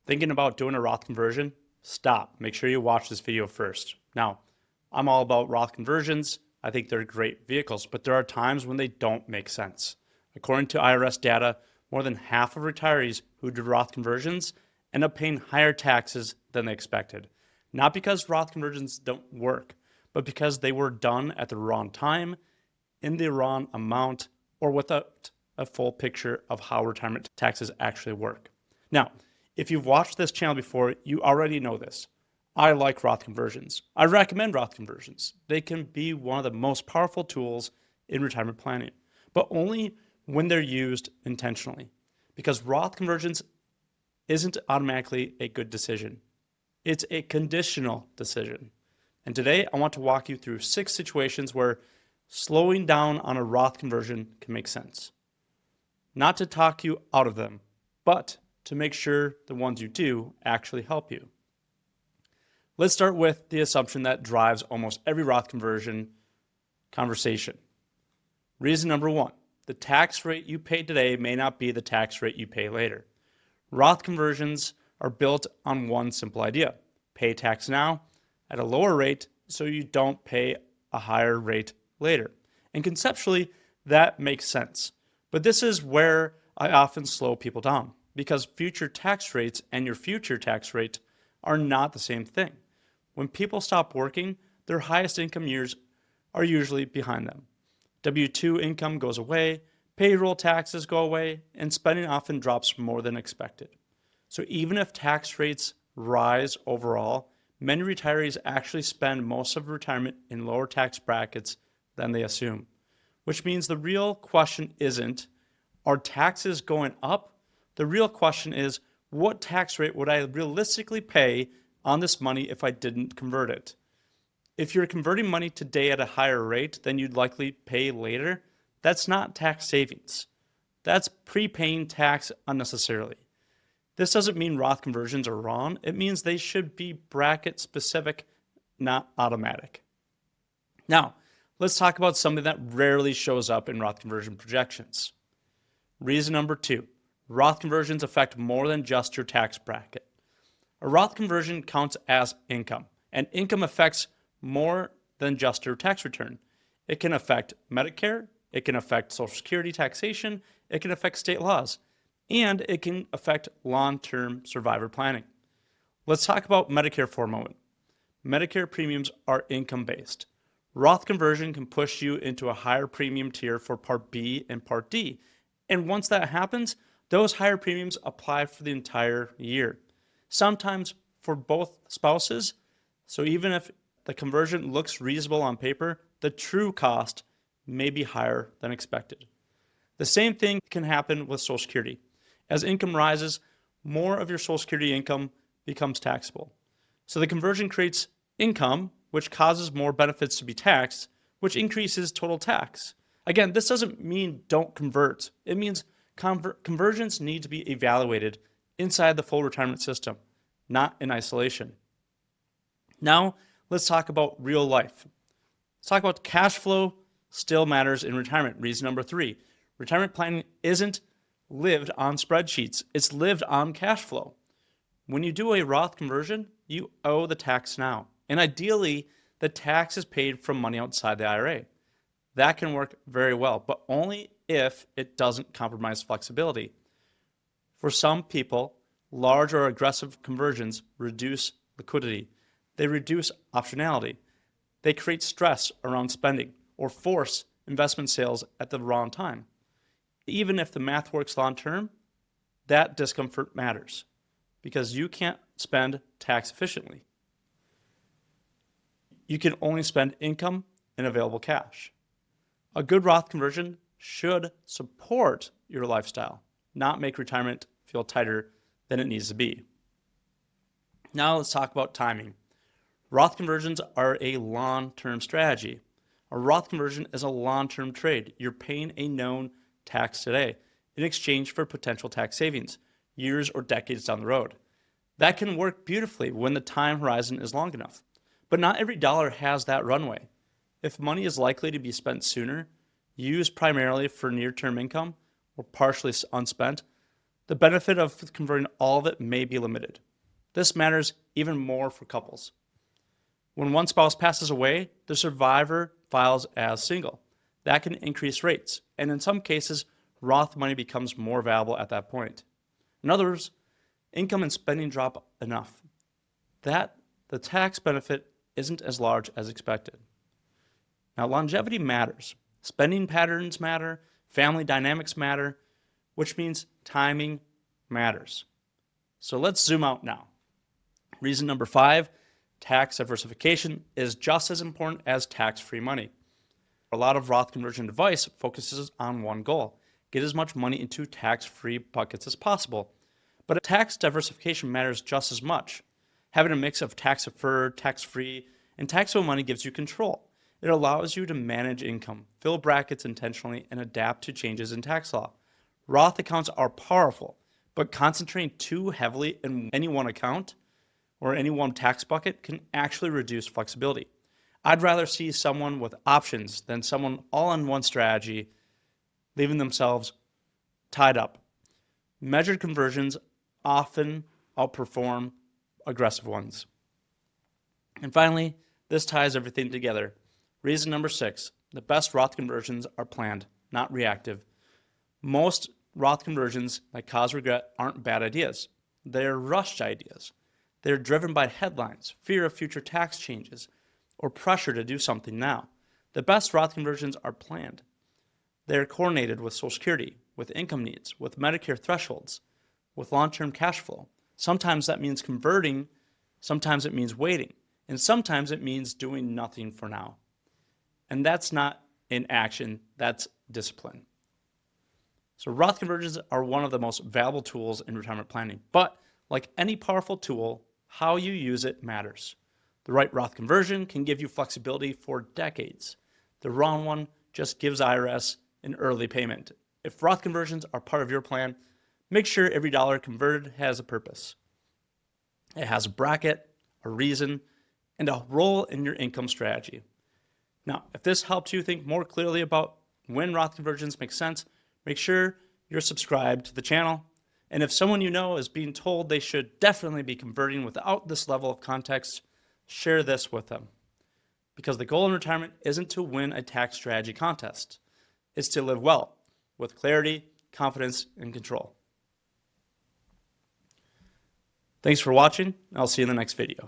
Thinking about doing a Roth conversion? Stop. Make sure you watch this video first. Now, I'm all about Roth conversions. I think they're great vehicles, but there are times when they don't make sense. According to IRS data, more than half of retirees who do Roth conversions end up paying higher taxes than they expected. Not because Roth conversions don't work, but because they were done at the wrong time, in the wrong amount, or without a full picture of how retirement taxes actually work. Now, if you've watched this channel before, you already know this. I like Roth conversions. I recommend Roth conversions. They can be one of the most powerful tools in retirement planning, but only when they're used intentionally. Because Roth conversions isn't automatically a good decision. It's a conditional decision. And today I want to walk you through 6 situations where slowing down on a Roth conversion can make sense. Not to talk you out of them, but to make sure the ones you do actually help you. Let's start with the assumption that drives almost every Roth conversion conversation. Reason number 1, the tax rate you pay today may not be the tax rate you pay later. Roth conversions are built on one simple idea: pay tax now at a lower rate so you don't pay a higher rate later. And conceptually, that makes sense. But this is where I often slow people down, because future tax rates and your future tax rate are not the same thing. When people stop working, their highest income years are usually behind them. W-2 income goes away, payroll taxes go away, and spending often drops more than expected. So even if tax rates rise overall, many retirees actually spend most of retirement in lower tax brackets than they assume, which means the real question isn't, are taxes going up? The real question is, what tax rate would I realistically pay on this money if I didn't convert it? If you're converting money today at a higher rate than you'd likely pay later, that's not tax savings. That's prepaying tax unnecessarily. This doesn't mean Roth conversions are wrong. It means they should be bracket specific, not automatic. Now, let's talk about something that rarely shows up in Roth conversion projections. Reason number 2, Roth conversions affect more than just your tax bracket. A Roth conversion counts as income, and income affects more than just your tax return. It can affect Medicare, it can affect Social Security taxation, it can affect state laws, and it can affect long-term survivor planning. Let's talk about Medicare for a moment. Medicare premiums are income-based. Roth conversion can push you into a higher premium tier for Part B and Part D. And once that happens, those higher premiums apply for the entire year, sometimes for both spouses. So even if the conversion looks reasonable on paper, the true cost may be higher than expected. The same thing can happen with Social Security. As income rises, more of your Social Security income becomes taxable. So the conversion creates income, which causes more benefits to be taxed, which increases total tax. Again, this doesn't mean don't convert. It means conversions need to be evaluated inside the full retirement system, not in isolation. Now, let's talk about real life. Let's talk about cash flow still matters in retirement. Reason number 3, retirement planning isn't lived on spreadsheets. It's lived on cash flow. When you do a Roth conversion, you owe the tax now. And ideally, the tax is paid from money outside the IRA. That can work very well, but only if it doesn't compromise flexibility. For some people, large or aggressive conversions reduce liquidity. They reduce optionality. They create stress around spending or force investment sales at the wrong time. Even if the math works long term, that discomfort matters because you can't spend tax efficiently. You can only spend income and available cash. A good Roth conversion should support your lifestyle, not make retirement feel tighter than it needs to be. Now let's talk about timing. Roth conversions are a long-term strategy. A Roth conversion is a long-term trade. You're paying a known tax today in exchange for potential tax savings, years or decades down the road. That can work beautifully when the time horizon is long enough. But not every dollar has that runway. If money is likely to be spent sooner, used primarily for near-term income, or partially unspent, the benefit of converting all of it may be limited. This matters even more for couples. When one spouse passes away, the survivor files as single. That can increase rates, and in some cases, Roth money becomes more valuable at that point. In other words, income and spending drop enough that the tax benefit isn't as large as expected. Now, longevity matters. Spending patterns matter, family dynamics matter, which means timing matters. So let's zoom out now. Reason number 5, tax diversification is just as important as tax-free money. A lot of Roth conversion advice focuses on one goal: get as much money into tax-free buckets as possible. But tax diversification matters just as much. Having a mix of tax-deferred, tax-free, and taxable money gives you control. It allows you to manage income, fill brackets intentionally, and adapt to changes in tax law. Roth accounts are powerful, but concentrating too heavily in any one account or any one tax bucket can actually reduce flexibility. I'd rather see someone with options than someone all on one strategy, leaving themselves tied up. Measured conversions often outperform aggressive ones. And finally, this ties everything together. Reason number 6, the best Roth conversions are planned, not reactive. Most Roth conversions that cause regret aren't bad ideas. They're rushed ideas. They're driven by headlines, fear of future tax changes, or pressure to do something now. The best Roth conversions are planned. They're coordinated with Social Security, with income needs, with Medicare thresholds, with long-term cash flow. Sometimes that means converting, sometimes it means waiting, and sometimes it means doing nothing for now. And that's not inaction, that's discipline. So Roth conversions are one of the most valuable tools in retirement planning. But like any powerful tool, how you use it matters. The right Roth conversion can give you flexibility for decades. The wrong one just gives IRS an early payment. If Roth conversions are part of your plan, make sure every dollar converted has a purpose. It has a bracket, a reason, and a role in your income strategy. Now, if this helped you think more clearly about when Roth conversions make sense, make sure you're subscribed to the channel. And if someone you know is being told they should definitely be converting without this level of context, share this with them. Because the goal in retirement isn't to win a tax strategy contest. It's to live well, with clarity, confidence, and control. Thanks for watching. I'll see you in the next video.